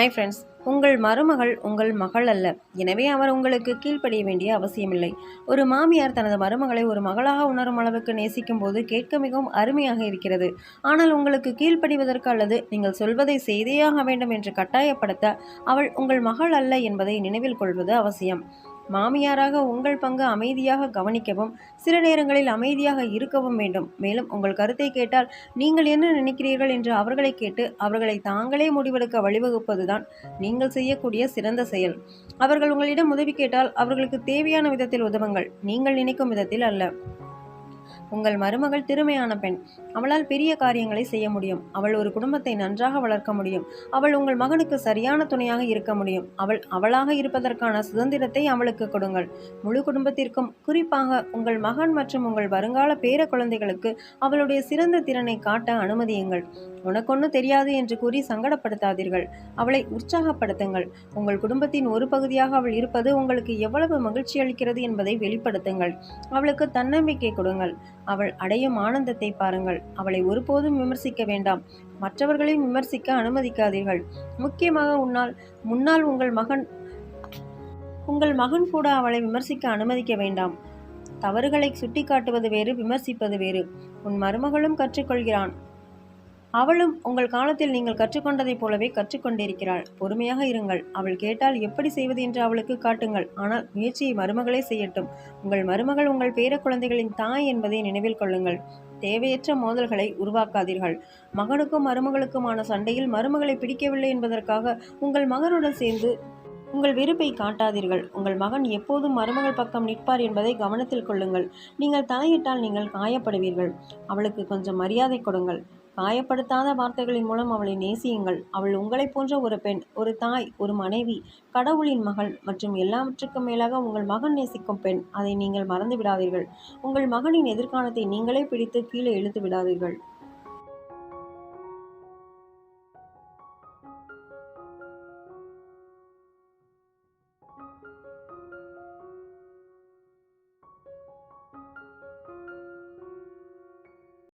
Hi friends, உங்கள் மருமகள் உங்கள் மகள் அல்ல. எனவே அவர் உங்களுக்கு கீழ்ப்படிய வேண்டிய அவசியமில்லை. ஒரு மாமியார் தனது மருமகளை ஒரு மகளாக உணரும் அளவுக்கு நேசிக்கும் போது கேட்க மிகவும் அருமையாக இருக்கிறது. ஆனால் உங்களுக்கு கீழ்ப்படிவதற்கு அல்லது நீங்கள் சொல்வதை செய்தேயாக வேண்டும் என்று கட்டாயப்படுத்த அவள் உங்கள் மகள் அல்ல என்பதை நினைவில் கொள்வது அவசியம். மாமியாராக உங்கள் பங்கு அமைதியாக கவனிக்கவும் சில நேரங்களில் அமைதியாக இருக்கவும் வேண்டும். மேலும் உங்கள் கருத்தை கேட்டால் நீங்கள் என்ன நினைக்கிறீர்கள் என்று அவர்களை கேட்டு அவர்களை தாங்களே முடிவெடுக்க வழிவகுப்பதுதான் நீங்கள் செய்யக்கூடிய சிறந்த செயல். அவர்கள் உங்களிடம் உதவி கேட்டால் அவர்களுக்கு தேவையான விதத்தில் உதவுங்கள், நீங்கள் நினைக்கும் விதத்தில் அல்ல. உங்கள் மருமகள் திறமையான பெண். அவளால் பெரிய காரியங்களை செய்ய முடியும். அவள் ஒரு குடும்பத்தை நன்றாக வளர்க்க முடியும். அவள் உங்கள் மகனுக்கு சரியான துணையாக இருக்க முடியும். அவளாக இருப்பதற்கான சுதந்திரத்தை அவளுக்கு கொடுங்கள். முழு குடும்பத்திற்கும், குறிப்பாக உங்கள் மகன் மற்றும் உங்கள் வருங்கால பேர குழந்தைகளுக்கு அவளுடைய சிறந்த திறனை காட்ட அனுமதியுங்கள். உனக்கொன்னு தெரியாது என்று கூறி சங்கடப்படுத்தாதீர்கள். அவளை உற்சாகப்படுத்துங்கள். உங்கள் குடும்பத்தின் ஒரு பகுதியாக அவள் இருப்பது உங்களுக்கு எவ்வளவு மகிழ்ச்சி அளிக்கிறது என்பதை வெளிப்படுத்துங்கள். அவளுக்கு தன்னம்பிக்கை கொடுங்கள். அவள் அடையும் ஆனந்தத்தை பாருங்கள். அவளை ஒருபோதும் விமர்சிக்க வேண்டாம். மற்றவர்களையும் விமர்சிக்க அனுமதிக்காதீர்கள். முக்கியமாக முன்னால் உங்கள் மகன் கூட அவளை விமர்சிக்க அனுமதிக்க வேண்டாம். தவறுகளை சுட்டிக்காட்டுவது வேறு, விமர்சிப்பது வேறு. உன் மருமகளும் கற்றுக்கொள்கிறான். அவளும் உங்கள் காலத்தில் நீங்கள் கற்றுக்கொண்டதைப் போலவே கற்றுக்கொண்டிருக்கிறாள். பொறுமையாக இருங்கள். அவள் கேட்டால் எப்படி செய்வது என்று அவளுக்கு காட்டுங்கள். ஆனால் முயற்சியை மருமகளே செய்யட்டும். உங்கள் மருமகள் உங்கள் பேர குழந்தைகளின் தாய் என்பதை நினைவில் கொள்ளுங்கள். தேவையற்ற மோதல்களை உருவாக்காதீர்கள். மகனுக்கும் மருமகளுக்குமான சண்டையில் மருமகளை பிடிக்கவில்லை என்பதற்காக உங்கள் மகனுடன் சேர்ந்து உங்கள் வெறுப்பை காட்டாதீர்கள். உங்கள் மகன் எப்போதும் மருமகள் பக்கம் நிற்பார் என்பதை கவனத்தில் கொள்ளுங்கள். நீங்கள் தலையிட்டால் நீங்கள் காயப்படுவீர்கள். அவளுக்கு கொஞ்சம் மரியாதை கொடுங்கள். காயப்படுத்தாத வார்த்தைகளின் மூலம் அவளை நேசியுங்கள். அவள் உங்களைப் போன்ற ஒரு பெண், ஒரு தாய், ஒரு மனைவி, கடவுளின் மகள் மற்றும் எல்லாவற்றுக்கும் மேலாக உங்கள் மகன் நேசிக்கும் பெண். அதை நீங்கள் மறந்து விடாதீர்கள். உங்கள் மகனின் எதிர்காலத்தை நீங்களே பிடித்து கீழே இழுத்து விடாதீர்கள்.